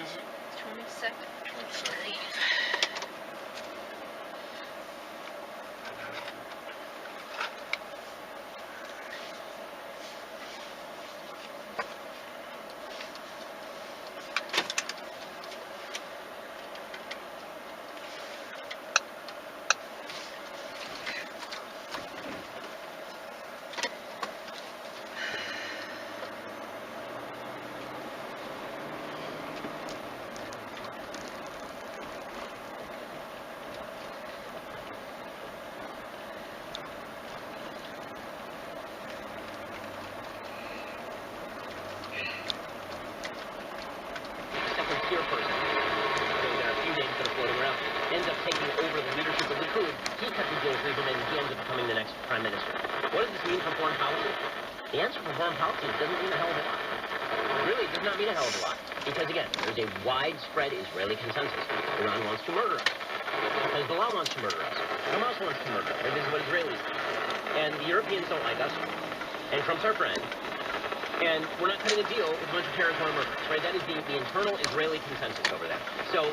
22nd, 23. Here first. There are a few names that are floating around. Ends up taking over the leadership of the Likud. He cut the deal with Lieberman, and he ends up becoming the next prime minister. What does this mean for foreign policy? The answer for foreign policy doesn't mean a hell of a lot. It really does not mean a hell of a lot. Because again, there's a widespread Israeli consensus. Iran wants to murder us. Hezbollah wants to murder us. Hamas wants to murder us. This is what Israelis do. And the Europeans don't like us. And Trump's our friend. And we're not cutting a deal with a bunch of terrorists who want to murder us, right? That is the internal Israeli consensus over there. So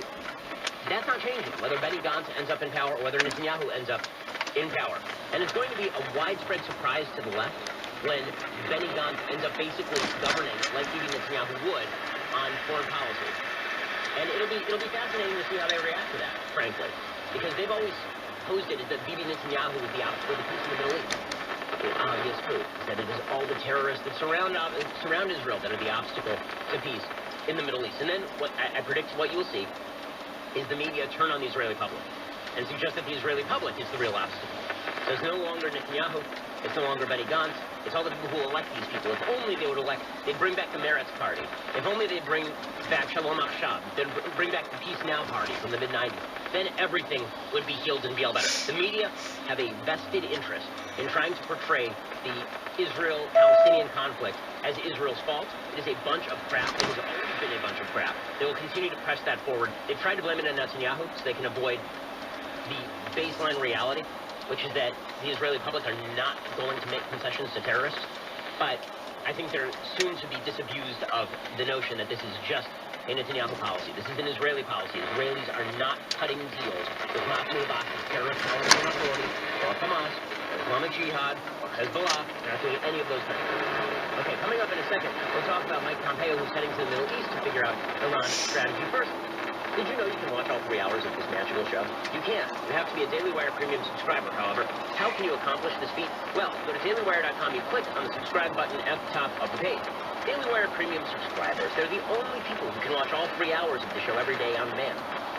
that's not changing, whether Benny Gantz ends up in power or whether Netanyahu ends up in power. And it's going to be a widespread surprise to the left when Benny Gantz ends up basically governing like Bibi Netanyahu would on foreign policy. And it'll be fascinating to see how they react to that, frankly, because they've always posed it as that Bibi Netanyahu is the opposite of the peace in the Middle East. The obvious truth is that it is all the terrorists that surround Israel that are the obstacle to peace in the Middle East. And then what I predict what you will see is the media turn on the Israeli public and suggest that the Israeli public is the real obstacle. So it's no longer Netanyahu, it's no longer Benny Gantz, it's all the people who elect these people. If only they would elect, they'd bring back the Meretz party. If only they'd bring back Shalom Achshav, they'd bring back the Peace Now party from the mid-90s. Then everything would be healed and be all better. The media have a vested interest in trying to portray the Israel-Palestinian conflict as Israel's fault. It is a bunch of crap. It has always been a bunch of crap. They will continue to press that forward. They've tried to blame it on Netanyahu so they can avoid the baseline reality, which is that the Israeli public are not going to make concessions to terrorists. But I think they're soon to be disabused of the notion that this is just a Netanyahu policy. This is an Israeli policy. Israelis are not cutting deals with Mahmoud Abbas's terrorist Palestinian Authority, or Hamas, or Islamic Jihad, or Hezbollah. They're not doing any of those things. Okay, coming up in a second, we'll talk about Mike Pompeo, who's heading to the Middle East to figure out Iran's strategy. First, did you know you can watch all 3 hours of this magical show? You can. You have to be a Daily Wire Premium subscriber, however. How can you accomplish this feat? Well, go to dailywire.com, you click on the subscribe button at the top of the page. Daily Wire Premium subscribers, they're the only people who can watch all 3 hours of the show every day on demand.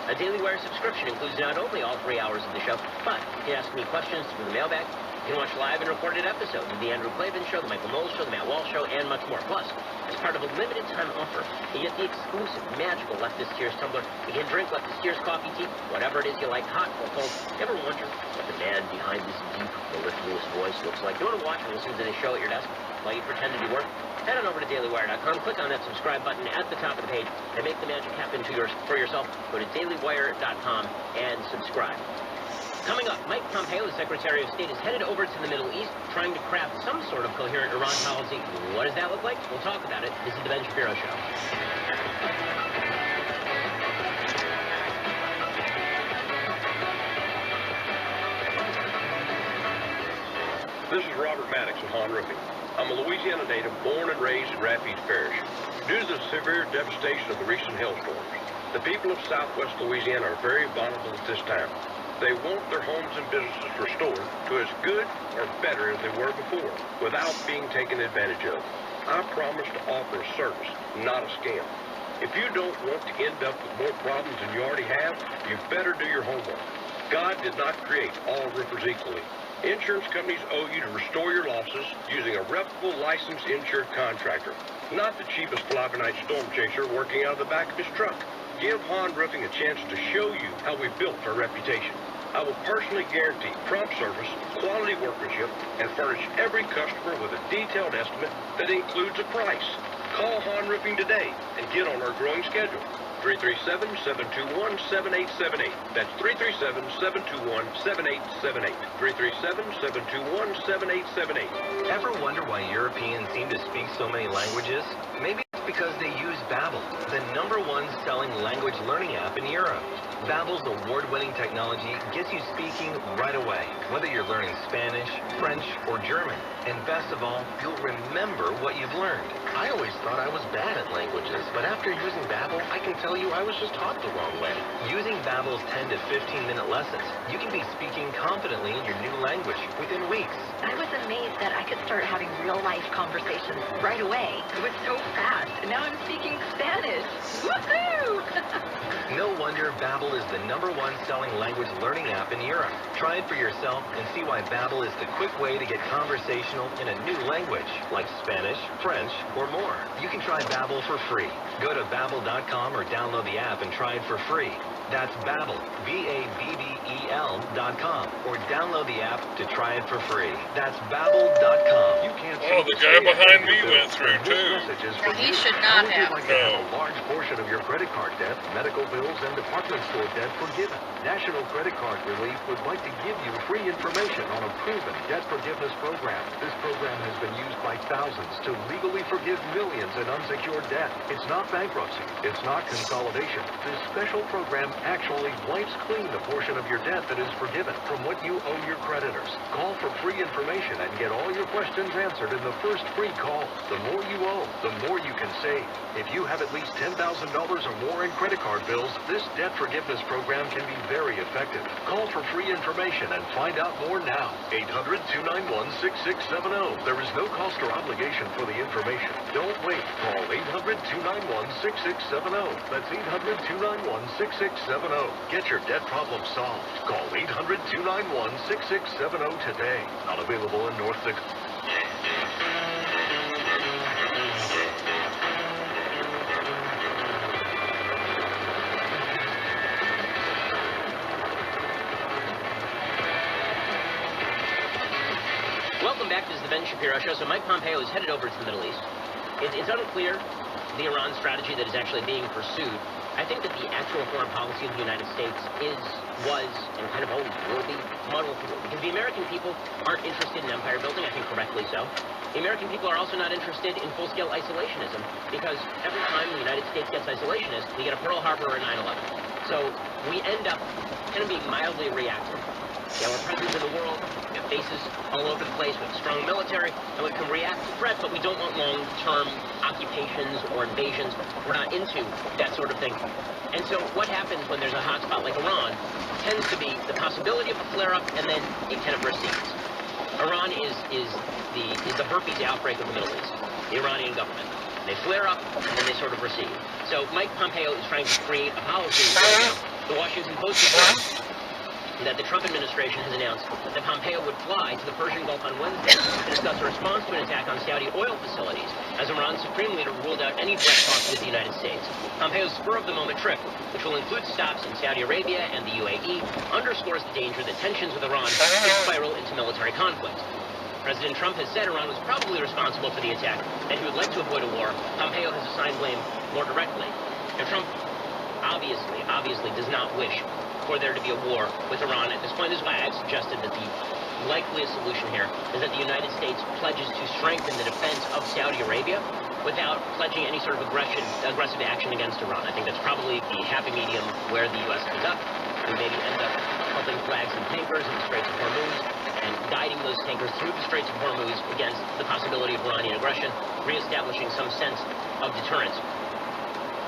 A Daily Wire subscription includes not only all 3 hours of the show, but you can ask me questions through the mailbag. You can watch live and recorded episodes of The Andrew Klavan Show, The Michael Knowles Show, The Matt Walsh Show, and much more. Plus, as part of a limited-time offer, you get the exclusive, magical Leftist Tears tumbler. You can drink Leftist Tears coffee, tea, whatever it is you like, hot or cold. You ever wonder what the man behind this deep, mellifluous voice looks like? You want to watch and listen to this show at your desk while you pretend to do work? Head on over to dailywire.com, click on that subscribe button at the top of the page, and make the magic happen for yourself. Go to dailywire.com and subscribe. Coming up, Mike Pompeo, the Secretary of State, is headed over to the Middle East trying to craft some sort of coherent Iran policy. What does that look like? We'll talk about it. This is the Ben Shapiro Show. This is Robert Maddox with Hahn Roofing. I'm a Louisiana native born and raised in Rapides Parish. Due to the severe devastation of the recent hailstorms, the people of southwest Louisiana are very vulnerable at this time. They want their homes and businesses restored to as good or better as they were before without being taken advantage of. I promise to offer a service, not a scam. If you don't want to end up with more problems than you already have, you better do your homework. God did not create all roofers equally. Insurance companies owe you to restore your losses using a reputable licensed insured contractor, not the cheapest fly-by-night storm chaser working out of the back of his truck. Give Hahn Roofing a chance to show you how we built our reputation. I will personally guarantee prompt service, quality workmanship, and furnish every customer with a detailed estimate that includes a price. Call Hahn Roofing today and get on our growing schedule. 337-721-7878. That's 337-721-7878. 337-721-7878. Ever wonder why Europeans seem to speak so many languages? Maybe it's because they use Babbel, the #1 selling language learning app in Europe. Babbel's award-winning technology gets you speaking right away, whether you're learning Spanish, French, or German. And best of all, you'll remember what you've learned. I always thought I was bad at languages, but after using Babbel, I can tell you I was just taught the wrong way. Using Babbel's 10 to 15-minute lessons, you can be speaking confidently in your new language within weeks. I was amazed that I could start having real-life conversations right away. It was so fast, and now I'm speaking Spanish. Woohoo! No wonder Babbel is the #1 selling language learning app in Europe. Try it for yourself and see why Babbel is the quick way to get conversational in a new language, like Spanish, French, or more. You can try Babbel for free. Go to Babbel.com or download the app and try it for free. That's Babbel, Babbel.com, or download the app to try it for free. That's Babbel.com. You can't Oh, the guy behind me went through, too. He should not have. like to have a large portion of your credit card debt, medical bills, and department store debt forgiven. National Credit Card Relief would like to give you free information on a proven debt forgiveness program. This program has been used by thousands to legally forgive millions in unsecured debt. It's not bankruptcy. It's not consolidation. This special program actually wipes clean the portion of your debt that is forgiven from what you owe your creditors. Call for free information and get all your questions answered in the first free call. The more you owe, the more you can save. If you have at least $10,000 or more in credit card bills, this debt forgiveness program can be very effective. Call for free information and find out more now. 800-291-6670. There is no cost or obligation for the information. Don't wait. Call 800-291-6670. That's 800-291-6670. Get your debt problem solved. Call 800-291-6670 today. Not available in North Dakota. Welcome back. This is the Ben Shapiro Show. So Mike Pompeo is headed over to the Middle East. It's unclear the Iran strategy that is actually being pursued. I think that the actual foreign policy of the United States was, and kind of always will be, muddled through. Because the American people aren't interested in empire building, I think correctly so. The American people are also not interested in full-scale isolationism, because every time the United States gets isolationist, we get a Pearl Harbor or 9/11. So we end up kind of being mildly reactive. Yeah, we're present in the world, we have bases all over the place, we have a strong military, and we can react to threats, but we don't want long-term occupations or invasions. We're not into that sort of thing. And so what happens when there's a hotspot like Iran tends to be the possibility of a flare-up, and then it kind of recedes. Iran is the herpes outbreak of the Middle East, the Iranian government. They flare up, and then they sort of recede. So Mike Pompeo is trying to create a policy. The Washington Post reports that the Trump administration has announced that Pompeo would fly to the Persian Gulf on Wednesday to discuss a response to an attack on Saudi oil facilities, as Iran's supreme leader ruled out any direct talks with the United States. Pompeo's spur-of-the-moment trip, which will include stops in Saudi Arabia and the UAE, underscores the danger that tensions with Iran could spiral into military conflict. President Trump has said Iran was probably responsible for the attack, and he would like to avoid a war. Pompeo has assigned blame more directly. Now, Trump obviously does not wish for there to be a war with Iran at this point. This is why I've suggested that the likeliest solution here is that the United States pledges to strengthen the defense of Saudi Arabia without pledging any sort of aggressive action against Iran. I think that's probably the happy medium where the U.S. ends up. We maybe end up helping flags and tankers in the Straits of Hormuz and guiding those tankers through the Straits of Hormuz against the possibility of Iranian aggression, reestablishing some sense of deterrence.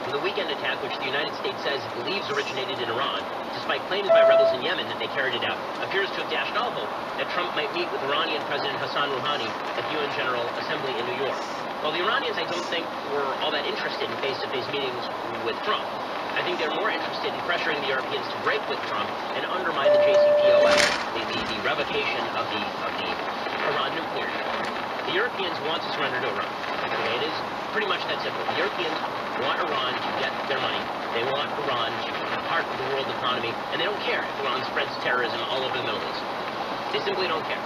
The weekend attack, which the United States says it believes originated in Iran, despite claims by rebels in Yemen that they carried it out, appears to have dashed all hope that Trump might meet with Iranian President Hassan Rouhani at the UN General Assembly in New York. Well, the Iranians, I don't think, were all that interested in face-to-face meetings with Trump. I think they're more interested in pressuring the Europeans to break with Trump and undermine the JCPOA, the revocation of the Iran nuclear deal. The Europeans want to surrender to Iran. Okay, it is pretty much that simple. The Europeans want Iran to get their money. They want Iran to be part of the world economy, and they don't care if Iran spreads terrorism all over the Middle East. They simply don't care,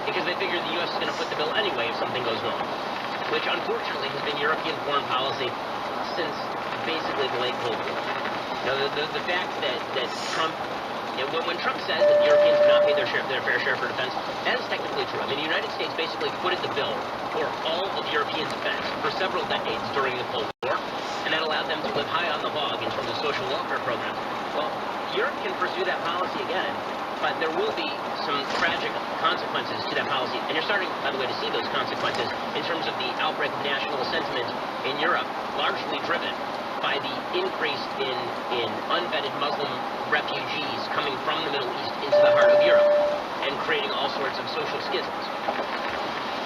because they figure the U.S. is going to foot the bill anyway if something goes wrong, which unfortunately has been European foreign policy since basically the late Cold War. Now, the fact that Trump, when Trump says that the Europeans cannot pay their fair share for defense, that is technically true. I mean, the United States basically footed the bill for all of European defense for several decades during the Cold War, and that pursue that policy again, but there will be some tragic consequences to that policy. And you're starting, by the way, to see those consequences in terms of the outbreak of national sentiment in Europe, largely driven by the increase in unvetted Muslim refugees coming from the Middle East into the heart of Europe and creating all sorts of social schisms.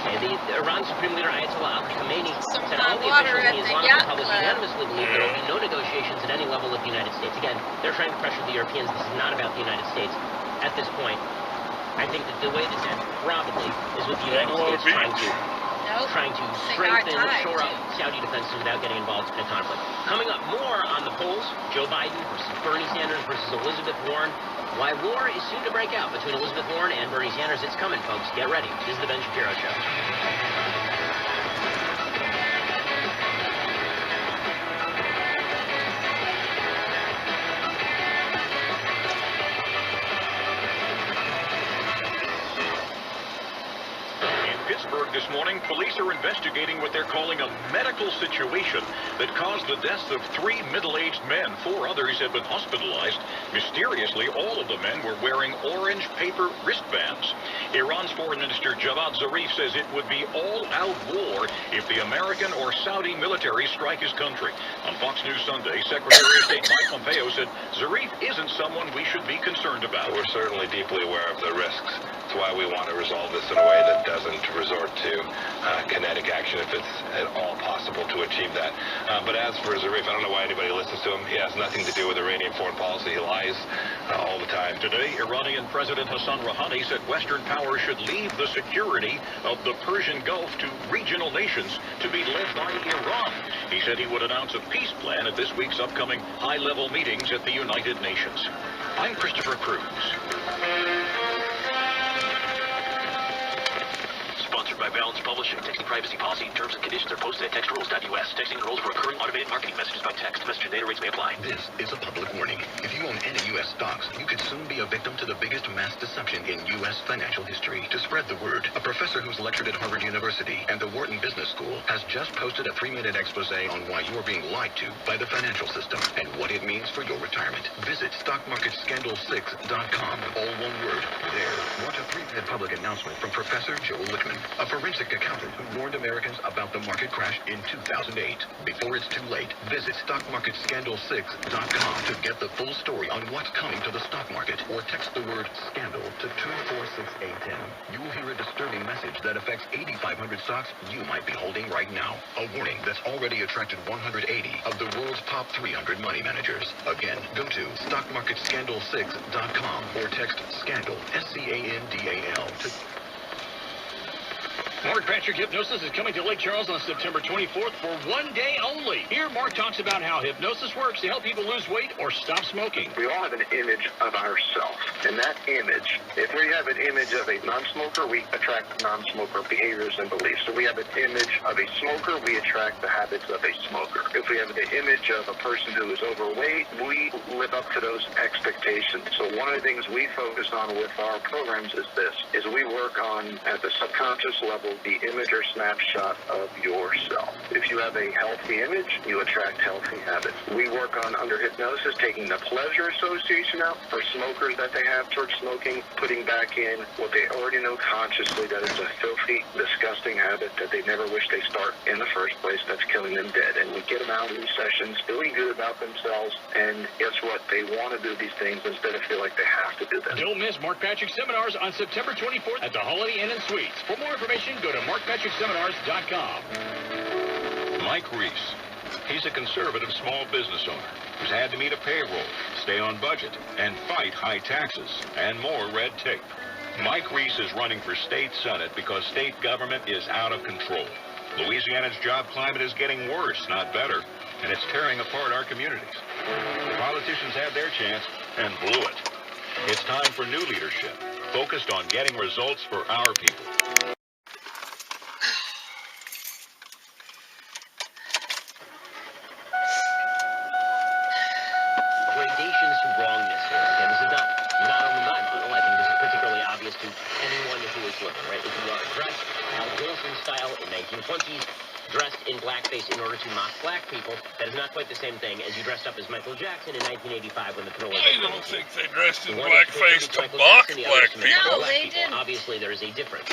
Okay, the Iran Supreme Leader Ayatollah Ali Khamenei said all the officials in the Islamic Republic unanimously believe there will be no negotiations at any level with the United States. Again, they're trying to pressure the Europeans. This is not about the United States at this point. I think that the way this ends probably is with the United States trying to strengthen, shore up Saudi defenses without getting involved in a conflict. Coming up, more on the polls, Joe Biden versus Bernie Sanders versus Elizabeth Warren. Why war is soon to break out between Elizabeth Warren and Bernie Sanders. It's coming, folks. Get ready. This is the Ben Shapiro Show. This morning, police are investigating what they're calling a medical situation that caused the deaths of 3 middle-aged men. 4 others have been hospitalized. Mysteriously, all of the men were wearing orange paper wristbands. Iran's Foreign Minister Javad Zarif says it would be all-out war if the American or Saudi military strike his country. On Fox News Sunday, Secretary of State Mike Pompeo said Zarif isn't someone we should be concerned about. We're certainly deeply aware of the risks. That's why we want to resolve this in a way that doesn't resort to kinetic action if it's at all possible to achieve that. But as for Zarif, I don't know why anybody listens to him. He has nothing to do with Iranian foreign policy. He lies all the time. Today, Iranian President Hassan Rouhani said Western powers should leave the security of the Persian Gulf to regional nations to be led by Iran. He said he would announce a peace plan at this week's upcoming high-level meetings at the United Nations. I'm Christopher Cruz. Sponsored by Balance Publishing. Texting privacy policy terms and conditions are posted at textrules.us. Texting enrolls for recurring automated marketing messages by text. Message and data rates may apply. This is a public warning. If you own any U.S. stocks, you could soon be a victim to the biggest mass deception in U.S. financial history. To spread the word, a professor who's lectured at Harvard University and the Wharton Business School has just posted a 3-minute expose on why you're being lied to by the financial system and what it means for your retirement. Visit stockmarketscandal6.com. All one word, there. Watch a 3-minute public announcement from Professor Joel Lichtman, a forensic accountant who warned Americans about the market crash in 2008. Before it's too late, visit stockmarketscandal6.com to get the full story on what's coming to the stock market, or text the word scandal to 246810. You will hear a disturbing message that affects 8,500 stocks you might be holding right now. A warning that's already attracted 180 of the world's top 300 money managers. Again, go to stockmarketscandal6.com or text scandal, SCANDAL, to Mark Patrick Hypnosis is coming to Lake Charles on September 24th for 1 day only. Here, Mark talks about how hypnosis works to help people lose weight or stop smoking. We all have an image of ourselves, and that image, if we have an image of a non-smoker, we attract non-smoker behaviors and beliefs. So we have an image of a smoker, we attract the habits of a smoker. If we have the image of a person who is overweight, we live up to those expectations. So one of the things we focus on with our programs is this, is we work on, at the subconscious level, the image or snapshot of yourself. If you have a healthy image, you attract healthy habits. We work on, under hypnosis, taking the pleasure association out for smokers that they have towards smoking, putting back in what they already know consciously, that it's a filthy, disgusting habit that they never wish they start in the first place, that's killing them dead. And we get them out in these sessions feeling good about themselves, and guess what? They want to do these things instead of feel like they have to do them. Don't miss Mark Patrick Seminars on September 24th at the Holiday Inn and Suites. For more information, go to markpatrickseminars.com. Mike Reese. He's a conservative small business owner who's had to meet a payroll, stay on budget, and fight high taxes and more red tape. Mike Reese is running for state senate because state government is out of control. Louisiana's job climate is getting worse, not better, and it's tearing apart our communities. The politicians had their chance and blew it. It's time for new leadership, focused on getting results for our people. Gradations to wrongness here. Okay, this is not only my fault. I think this is particularly obvious to anyone who is looking, right? If you are dressed Al Jolson style in 1920s, dressed in blackface in order to mock black people. That is not quite the same thing as you dressed up as Michael Jackson in 1985 when the Pinole I don't think they dressed in blackface to mock black people. No, they didn't. Obviously, there is a difference.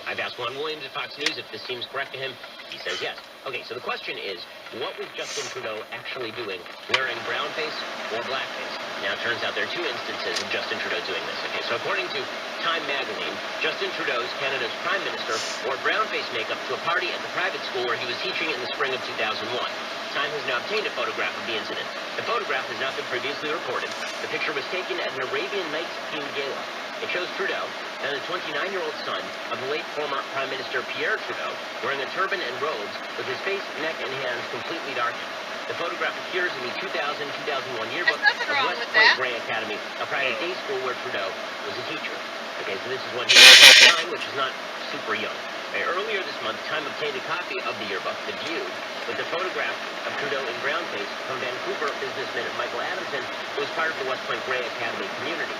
I've asked Juan Williams at Fox News if this seems correct to him. He says yes. Okay, so the question is, what was Justin Trudeau actually doing, wearing brown face or blackface? Now, it turns out there are two instances of Justin Trudeau doing this. Okay, so according to Time magazine, Justin Trudeau, Canada's Prime Minister, wore brown-face makeup to a party at the private school where he was teaching in the spring of 2001. Time has now obtained a photograph of the incident. The photograph has not been previously reported. The picture was taken at an Arabian Nights themed gala. It shows Trudeau and the 29-year-old son of the late former Prime Minister Pierre Trudeau wearing a turban and robes with his face, neck, and hands completely darkened. The photograph appears in the 2000-2001 yearbook of West Point Grey Academy, a private day school where Trudeau was a teacher. Okay, so this is when he was 9, which is not super young. Earlier this month, Time obtained a copy of the yearbook, The View, with the photograph of Trudeau in brownface from Vancouver businessman Michael Adamson, who was part of the West Point Grey Academy community.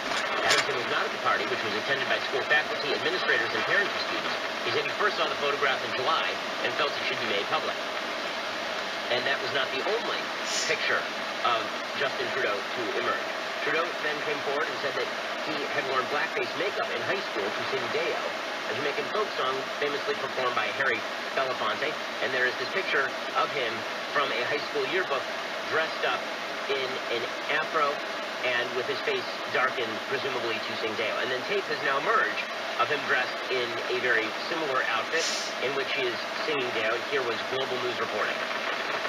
Adamson was not at the party, which was attended by school faculty, administrators, and parents of students. He said he first saw the photograph in July and felt it should be made public. And that was not the only picture of Justin Trudeau to emerge. Trudeau then came forward and said that he had worn blackface makeup in high school to sing Deo, a Jamaican folk song famously performed by Harry Belafonte. And there is this picture of him from a high school yearbook dressed up in an afro and with his face darkened, presumably to sing Deo. And then tape has now emerged of him dressed in a very similar outfit in which he is singing Deo. And here was Global News reporting.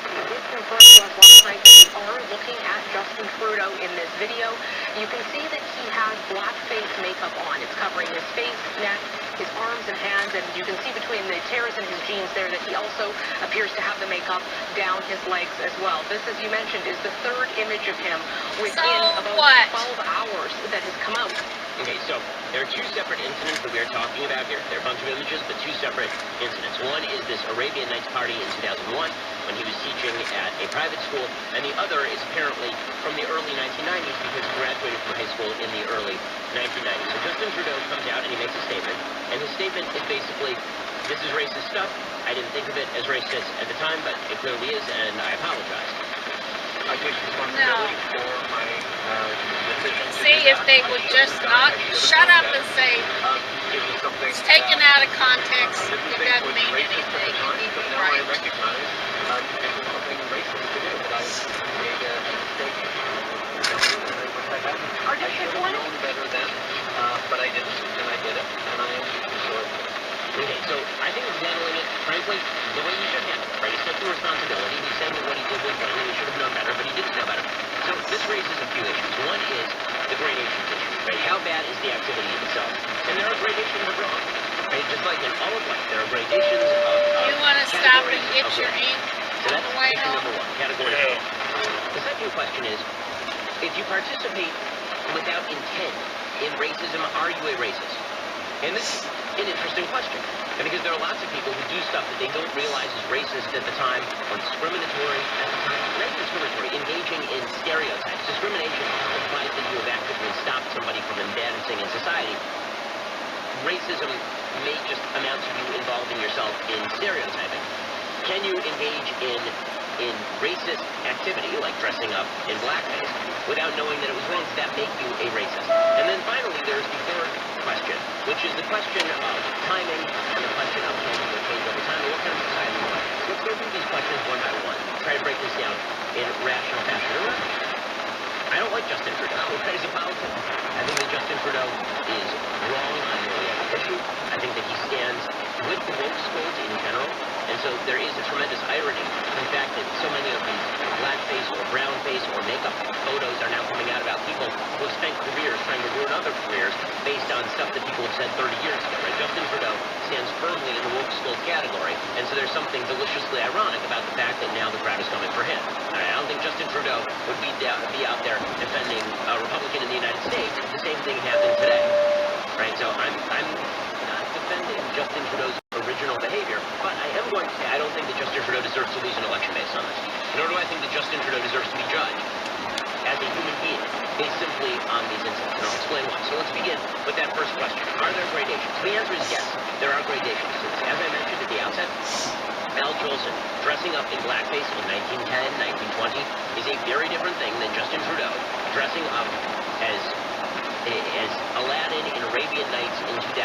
It did confirm to us last night that we are looking at Justin Trudeau in this video. You can see that he has blackface makeup on. It's covering his face, neck, his arms and hands, and you can see between the tears in his jeans there that he also appears to have the makeup down his legs as well. This, as you mentioned, is the third image of him within about 12 hours that has come out. Okay, so there are two separate incidents that we are talking about here. There are a bunch of images, but two separate incidents. One is this Arabian Nights party in 2001 when he was teaching at a private school, and the other is apparently from the early 1990s because he graduated from high school in the early 1990s. So Justin Trudeau comes out and he makes a statement, and his statement is basically, this is racist stuff. I didn't think of it as racist at the time, but it clearly is, and I apologize. I take responsibility for my decision. See, if they would just not shut up and say, it's taken out of context, it doesn't mean anything, you need to be Now I right. recognize it was something racist to do, that I made a mistake. I should have known better then, but I didn't, and I did it, and I am sorry. Okay, so I think he's handling it, frankly, the way he should handle it, right? He's taking responsibility. He's saying that what he did was wrong and he should have known better, but he didn't know better. So this raises a few issues. One is the gradations issue, right? How bad is the activity itself? And there are gradations of wrong, right? Just like in all of life, there are gradations of You want to stop and get your ink so on that's the way issue home? number one, category one. The second question is, if you participate without intent in racism, are you a racist? And this is an interesting question. And because there are lots of people who do stuff that they don't realize is racist at the time, or discriminatory at the time. Not discriminatory, engaging in stereotypes. Discrimination implies that you have actively stopped somebody from advancing in society. Racism may just amount to you involving yourself in stereotyping. Can you engage in racist activity, like dressing up in blackface, without knowing that it was wrong? Does that make you a racist? And then finally, there's the third question, which is the question of timing and the question of can you change over time, and what kind of society you want. Let's go through these questions one by one. Try to break this down in rational fashion. I don't like Justin Trudeau as a politician. I think that Justin Trudeau is wrong on nearly every issue. I think that he stands with the woke schools in general. And so there is a tremendous irony in the fact that so many of these blackface or brownface or makeup photos are now coming out about people who have spent careers trying to ruin other careers based on stuff that people have said 30 years ago. Right? Justin Trudeau stands firmly in the woke school category, and so there's something deliciously ironic about the fact that now the crowd is coming for him. I don't think Justin Trudeau would be out there defending a Republican in the United States if the same thing happened today. Right? So I'm not defending Justin Trudeau's original behavior, but I am going to say I don't think that Justin Trudeau deserves to lose an election based on this. Nor do I think that Justin Trudeau deserves to be judged as a human being based simply on these incidents, and I'll explain why. So let's begin with that first question. Are there gradations? The answer is yes, there are gradations. As I mentioned at the outset, Al Jolson dressing up in blackface in 1910, 1920 is a very different thing than Justin Trudeau dressing up as Aladdin in Arabian Nights in 2001.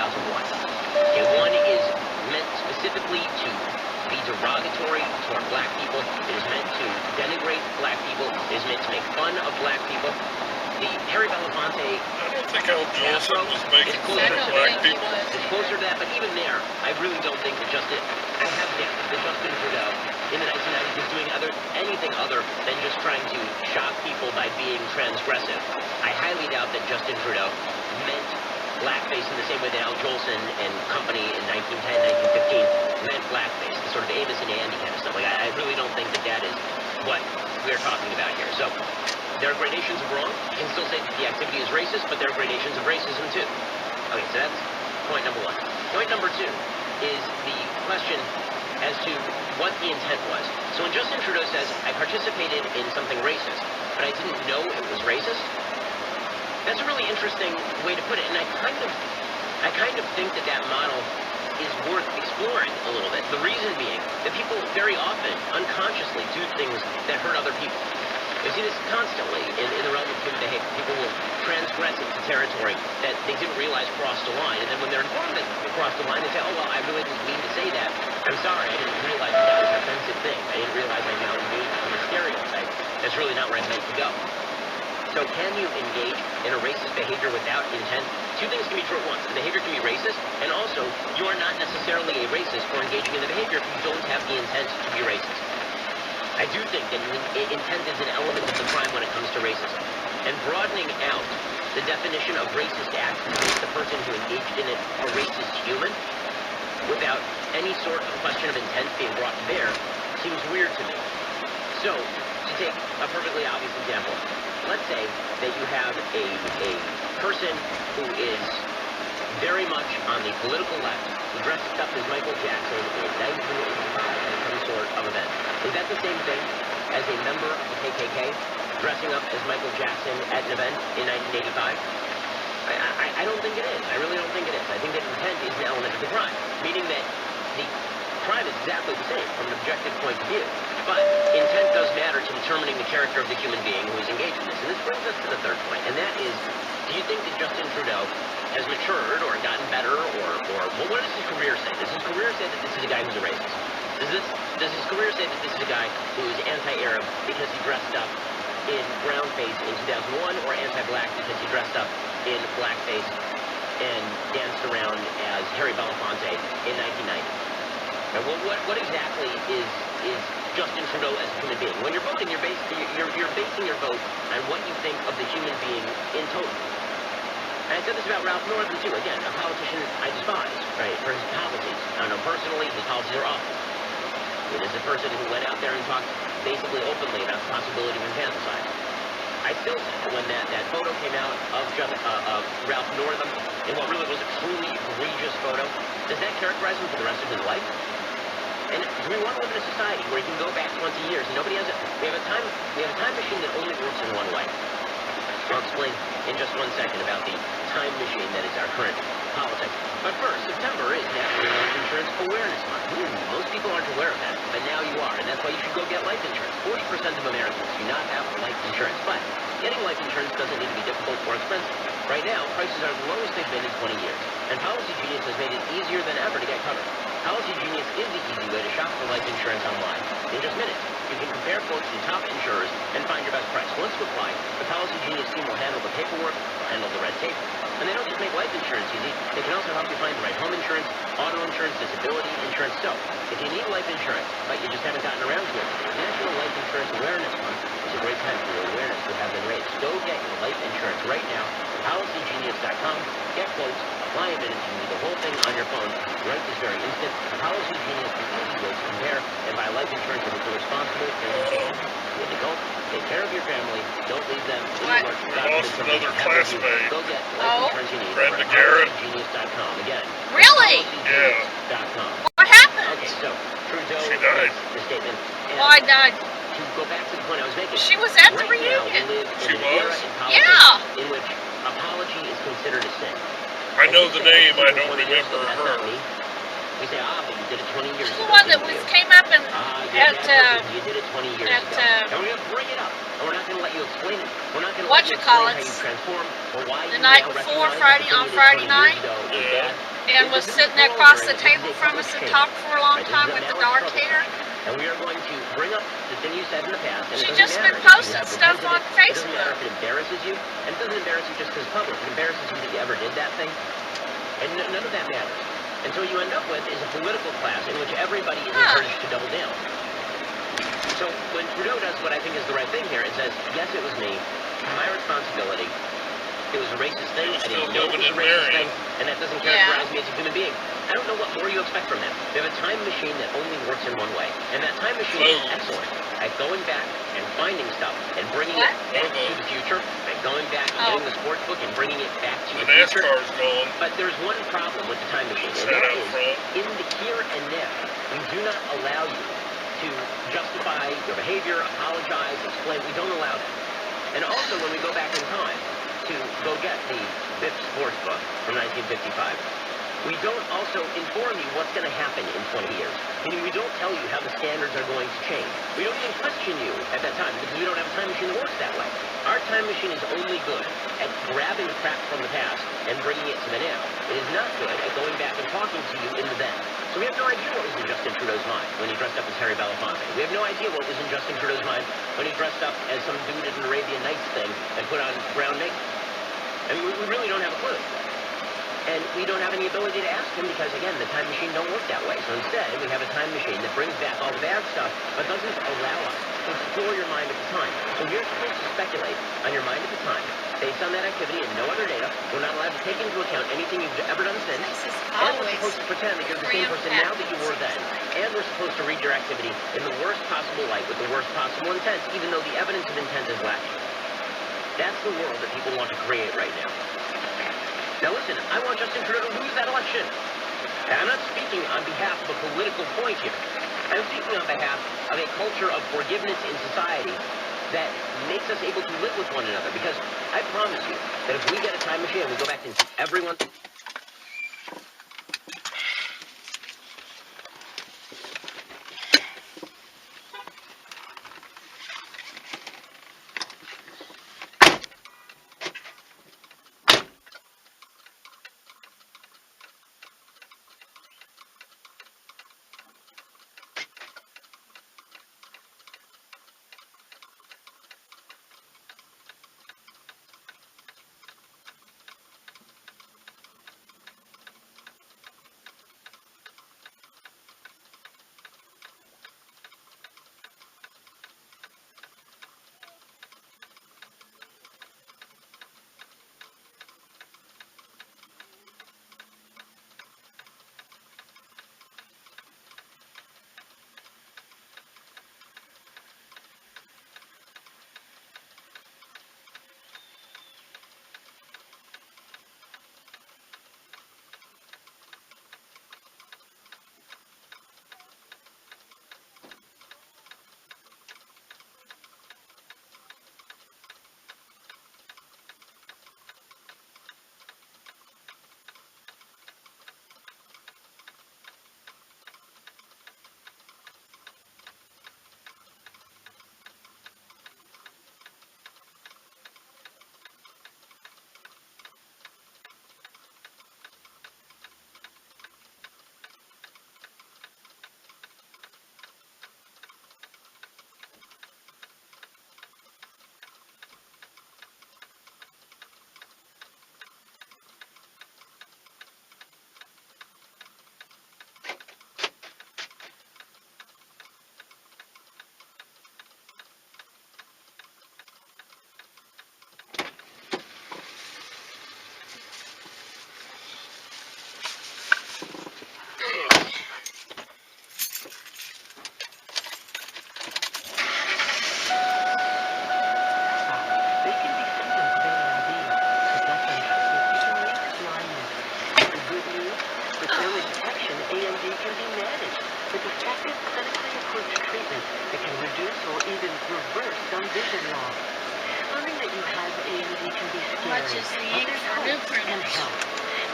Okay, one is meant specifically to be derogatory toward black people. It is meant to denigrate black people. It is meant to make fun of black people. The Harry Belafonte... I don't think Al Jolson was making fun of black people. It's closer to that, but even there, I really don't think that Justin Trudeau in the 1990s is doing anything other than just trying to shock people by being transgressive. I highly doubt that Justin Trudeau meant blackface in the same way that Al Jolson and company in 1910, 1915 meant blackface, the sort of Amos and Andy kind of stuff. Like, I really don't think that is what we're talking about here. So, there are gradations of wrong. You can still say that the activity is racist, but there are gradations of racism too. Okay, so that's point number one. Point number two is the question as to what the intent was. So when Justin Trudeau says, I participated in something racist, but I didn't know it was racist, that's a really interesting way to put it, and I kind of think that model is worth exploring a little bit. The reason being that people very often unconsciously do things that hurt other people. We see this constantly in the realm of human behavior. People will transgress into territory that they didn't realize crossed a line, and then when they're informed that they crossed the line, they say, oh, well, I really didn't mean to say that. I'm sorry, I didn't realize that was an offensive thing. I didn't realize I now engaged in a stereotype. That's really not where I meant to go. So can you engage in a racist behavior without intent? Two things can be true at once. The behavior can be racist, and also, you are not necessarily a racist for engaging in the behavior if you don't have the intent to be racist. I do think that intent is an element of the crime when it comes to racism. And broadening out the definition of racist act to make the person who engaged in it a racist human, without any sort of question of intent being brought to bear, seems weird to me. So, to take a perfectly obvious example, let's say that you have a person who is very much on the political left, who dressed up as Michael Jackson in 1985 at some sort of event. Is that the same thing as a member of the KKK dressing up as Michael Jackson at an event in 1985? I don't think it is. I really don't think it is. I think that intent is an element of the crime, meaning that the crime is exactly the same from an objective point of view. But intent does matter to determining the character of the human being who is engaged in this. And this brings us to the third point, and that is, do you think that Justin Trudeau has matured or gotten better, or well, what does his career say? Does his career say that this is a guy who's a racist? Does his career say that this is a guy who is anti-Arab because he dressed up in brown face in 2001, or anti-black because he dressed up in blackface and danced around as Harry Belafonte in 1990? Now, what exactly is Justin Trudeau as a human being? When you're voting, you're basing your vote on what you think of the human being in total. And I said this about Ralph Northam, too. Again, a politician I despise, right, for his policies. I don't know, personally, his policies are awful. It is a person who went out there and talked basically openly about the possibility of infanticide. I still think that when that photo came out of Ralph Northam, in what really was a truly egregious photo, does that characterize him for the rest of his life? And do we want to live in a society where you can go back 20 years and nobody has we have a time machine that only works in one way. I'll explain in just one second about the time machine that is our current politics. But first, September is National Life Insurance Awareness Month. Most people aren't aware of that, but now you are, and that's why you should go get life insurance. 40% of Americans do not have life insurance, but getting life insurance doesn't need to be difficult or expensive. Right now, prices are the lowest they've been in 20 years, and Policy Genius has made it easier than ever to get covered. Policy Genius is the easy way to shop for life insurance online. In just minutes, you can compare quotes from top insurers and find your best price. Once you apply, the Policy Genius team will handle the paperwork, handle the red tape, and they don't just make life insurance easy, they can also help you find the right home insurance, auto insurance, disability insurance. So, if you need life insurance, but you just haven't gotten around to it, National Life Insurance Awareness Month is a great time for your awareness to have been raised. Go get your life insurance right now at PolicyGenius.com. Get quotes, apply in minutes, you can do the whole thing on your phone right this very instant. Policy Genius is the easy way to compare and buy life insurance with a responsible family. With the goal, take care of your family, don't leave them in the lurch. Lost another classmate. Go get life insurance you need. Brenda Garrett. PolicyGenius.com. Again. Really? PolicyGenius.com. What happened? Okay, so Trudeau She died. the statement. Why died? To go back to the point I was making. She was at the right now, reunion. we live in She an era was? in politics Yeah. in which apology is considered a sin. I know the name, I don't remember That's not her. me. We say, but you did it 20 years ago. The one that came up and you did it 20 years ago. And we're going to bring it up. And we're not going to let you explain it. We're not going to let you explain how you transform or why the night before Friday, on Friday night, and was sitting across the table from us and talked for a long time with the dark hair. And we are going to bring up the thing you said in the past. And she just been posting stuff on Facebook. It doesn't matter if it embarrasses you, and it doesn't embarrass you just because it's public. It embarrasses you that you ever did that thing. And none of that matters. And so what you end up with is a political class in which everybody is encouraged to double down. So when Trudeau does what I think is the right thing here, it says, yes, it was me, my responsibility. It was a racist thing. I didn't know it was a racist thing, and that doesn't characterize me as a human being. I don't know what more you expect from them. They have a time machine that only works in one way, and that time machine is excellent at going back and finding stuff and bringing it back to the future, and going back and getting the sports book and bringing it back to the future. NASCAR's gone. But there's one problem with the time machine, and that is in the here and now, we do not allow you to justify your behavior, apologize, explain. We don't allow that. And also, when we go back in time to go get the BIP sports book from 1955, we don't also inform you what's going to happen in 20 years. Meaning we don't tell you how the standards are going to change. We don't even question you at that time because we don't have a time machine that works that way. Our time machine is only good at grabbing crap from the past and bringing it to the now. It is not good at going back and talking to you in the then. So we have no idea what was in Justin Trudeau's mind when he dressed up as Harry Belafonte. We have no idea what was in Justin Trudeau's mind when he dressed up as some dude at an Arabian Nights thing and put on brown makeup. I mean, we really don't have a clue. And we don't have any ability to ask him because, again, the time machine don't work that way. So instead, we have a time machine that brings back all the bad stuff, but doesn't allow us to explore your mind at the time. So we're supposed to speculate on your mind at the time, based on that activity and no other data. We're not allowed to take into account anything you've ever done since. And we're supposed to pretend that you're the same person now that you were then. And we're supposed to read your activity in the worst possible light with the worst possible intent, even though the evidence of intent is lacking. That's the world that people want to create right now. Now listen, I want Justin Trudeau to lose that election. And I'm not speaking on behalf of a political point here. I'm speaking on behalf of a culture of forgiveness in society that makes us able to live with one another. Because I promise you that if we get a time machine and we go back to everyone...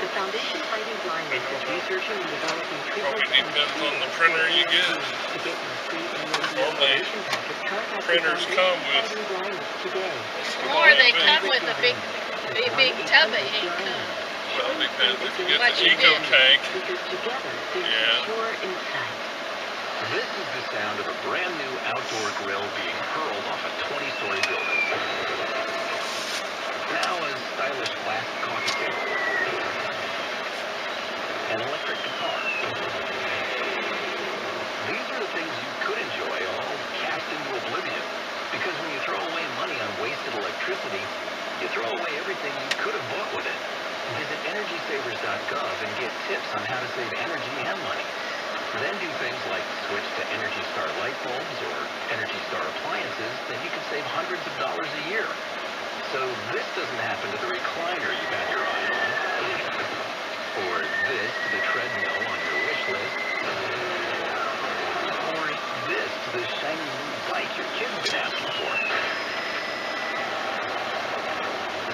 The Foundation Fighting Blindness is researching and developing treatment. Probably depends on the printer you get. Normally, printers come with... Or they come with a big tub of ink. Well, it depends. If you get the Eco Tank, yeah. This is the sound of a brand new outdoor grill being hurled off a 20-story building. Now a stylish glass coffee table. An electric guitar. These are the things you could enjoy all cast into oblivion. Because when you throw away money on wasted electricity, you throw away everything you could have bought with it. Visit EnergySavers.gov and get tips on how to save energy and money. Then do things like switch to Energy Star light bulbs or Energy Star appliances, then you can save hundreds of dollars a year. So this doesn't happen to the recliner you got your eye on. Or this to the treadmill on your wish list. Or this to the shiny new bike your kid's been asking for.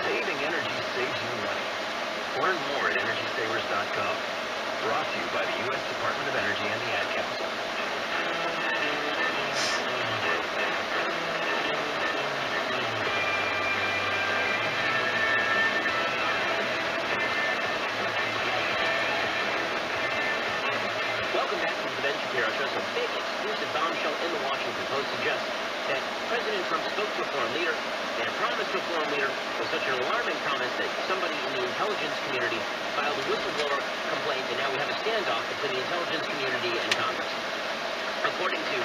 Saving energy saves you money. Learn more at EnergySavers.gov. Brought to you by the U.S. Department of Energy and the Ad Council. Welcome back to the Ben Shapiro Show. So big exclusive bombshell in the Washington Post suggests that President Trump spoke to a foreign leader and promised to a foreign leader was such an alarming promise that somebody in the intelligence community filed a whistleblower complaint, and now we have a standoff between the intelligence community and Congress. According to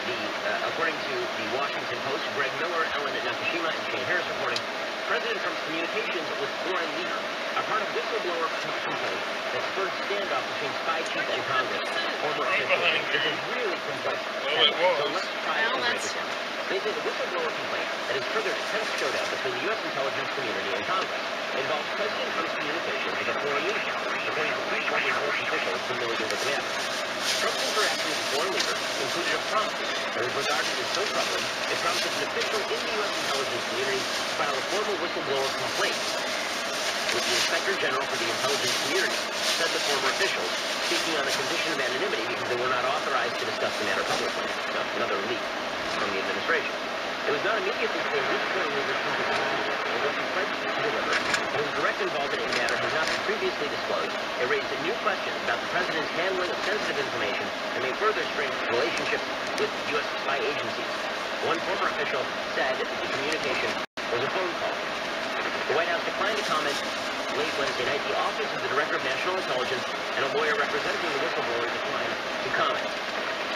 the Washington Post, Greg Miller, Ellen Nakashima, and Shane Harris reporting, President Trump's communications with foreign leader are part of whistleblower complaint that spurred standoff between spy chief and Congress. Former officials. This is really complex. Well, it was. So let's try to break it down. They say the whistleblower complaint that has triggered a tense showdown between the U.S. intelligence community and Congress involves President Trump's communications with a foreign leader, according to three former U.S. officials familiar with the matter. Trump's interaction with the foreign leader included a promise that was regarded as so troubling, it prompted an official in the U.S. intelligence community to file a formal whistleblower complaint with the Inspector General for the intelligence community, said the former officials, speaking on the condition of anonymity because they were not authorized to discuss the matter publicly. So, another leak from the administration. It was not immediately clear which foreign leader Trump was talking to or what he pledged to deliver, but his direct involvement in the matter has not been previously disclosed. It raised new questions about the president's handling of sensitive information and may further strain relationships with U.S. spy agencies. One former official said that the communication was a phone call. The White House declined to comment. Late Wednesday night, the Office of the Director of National Intelligence and a lawyer representing the whistleblower declined to comment.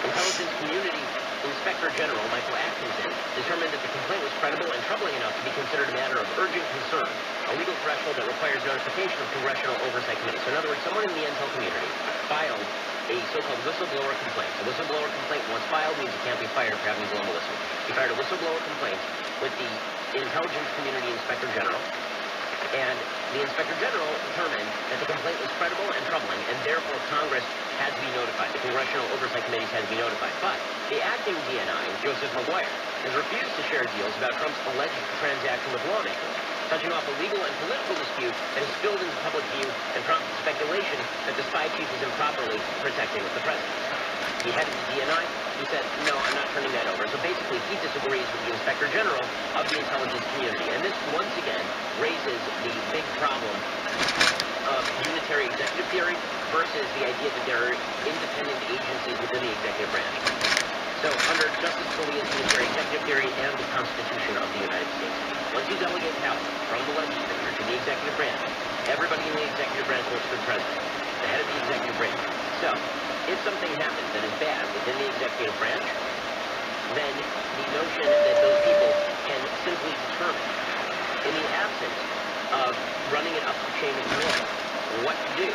Intelligence Community Inspector General Michael Atkinson determined that the complaint was credible and troubling enough to be considered a matter of urgent concern, a legal threshold that requires notification of Congressional Oversight Committee. So in other words, someone in the intel community filed a so-called whistleblower complaint. A whistleblower complaint, once filed, means you can't be fired for having blown the whistle. He fired a whistleblower complaint with the Intelligence Community Inspector General, and the Inspector General determined that the complaint was credible and troubling, and therefore Congress had to be notified. The Congressional Oversight Committees had to be notified. But the acting DNI, Joseph Maguire, has refused to share deals about Trump's alleged transaction with lawmakers, touching off a legal and political dispute that has spilled into public view and prompted speculation that the spy chief is improperly protecting the president. He headed the DNI. He said, no, I'm not turning that over. So basically, he disagrees with the Inspector General of the intelligence community. And this, once again, raises the big problem of unitary executive theory versus the idea that there are independent agencies within the executive branch. So under Justice Scalia's unitary executive theory and the Constitution of the United States, once you delegate power from the legislature to the executive branch, everybody in the executive branch works for the president, the head of the executive branch. So, if something happens that is bad within the executive branch, then the notion that those people can simply determine, in the absence of running it up the chain of command, what to do,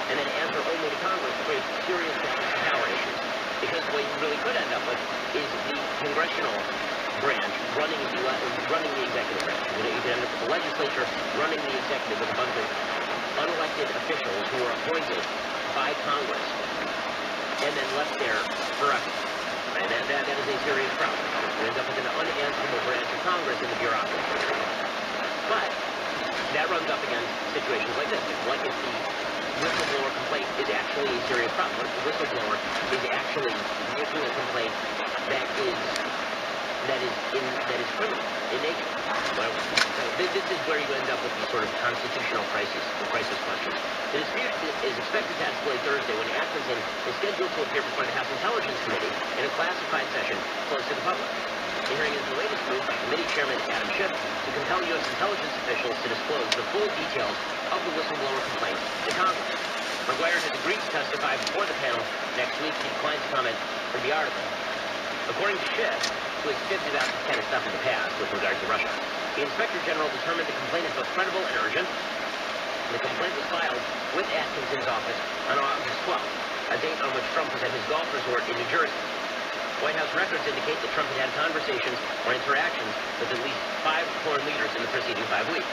and then answer only to Congress creates serious balance of power issues. Because what you really could end up with is the congressional branch running the executive branch. You could end up with the legislature running the executive with a bunch of unelected officials who are appointed by Congress and then left there forever. And that is a serious problem. You end up with an unanswerable branch of Congress in the bureaucracy. But that runs up against situations like this. What if the whistleblower complaint is actually a serious problem? What if the whistleblower is actually making a complaint that is criminal in nature? Well, this is where you end up with these sort of constitutional crisis questions. The dispute is expected to escalate Thursday when Atkinson is scheduled to appear before the House Intelligence Committee in a classified session closed to the public. The hearing is the latest move by Committee Chairman Adam Schiff to compel U.S. intelligence officials to disclose the full details of the whistleblower complaint to Congress. McGuire has agreed to testify before the panel next week. He declines to comment from the article. According to Schiff, who has fibbed about this kind of stuff in the past with regard to Russia, the Inspector General determined the complaint is both credible and urgent. The complaint was filed with Atkinson's office on August 12th, a date on which Trump was at his golf resort in New Jersey. White House records indicate that Trump had had conversations or interactions with at least 5 foreign leaders in the preceding 5 weeks.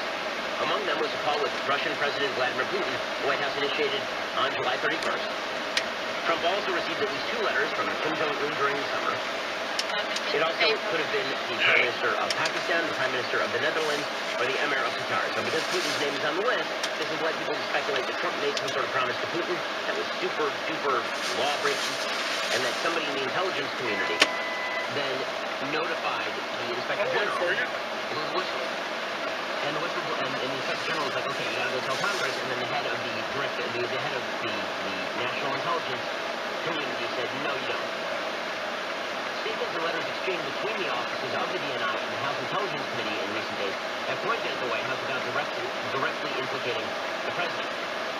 Among them was a call with Russian President Vladimir Putin, the White House initiated on July 31st. Trump also received at least 2 letters from Kim Jong-un during the summer. It also could have been the Prime Minister of Pakistan, the Prime Minister of the Netherlands, or the Emir of Qatar. So because Putin's name is on the list, this has led people to speculate that Trump made some sort of promise to Putin that was super duper law-breaking, and that somebody in the intelligence community then notified the Inspector General. It was a whistle. And the Inspector General was like, okay, you gotta go tell Congress, and then the head of the National Intelligence community said, no, you don't. Statements and letters exchanged between the offices of the DNI and the House Intelligence Committee in recent days have pointed at the White House about directly implicating the president.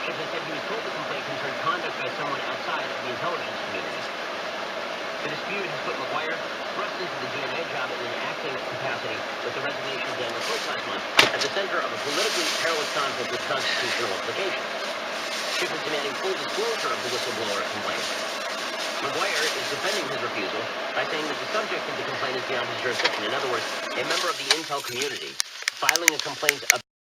Schiff has said he was told the complaint concerned conduct by someone outside of the intelligence community. The dispute has put McGuire thrust into the DNI job in an acting capacity with the resignation of Daniel Coats last month at the center of a politically perilous conflict with constitutional implications. Schiff is demanding full disclosure of the whistleblower complaint. McGuire is defending his refusal by saying that the subject of the complaint is beyond his jurisdiction. In other words, a member of the intel community filing a complaint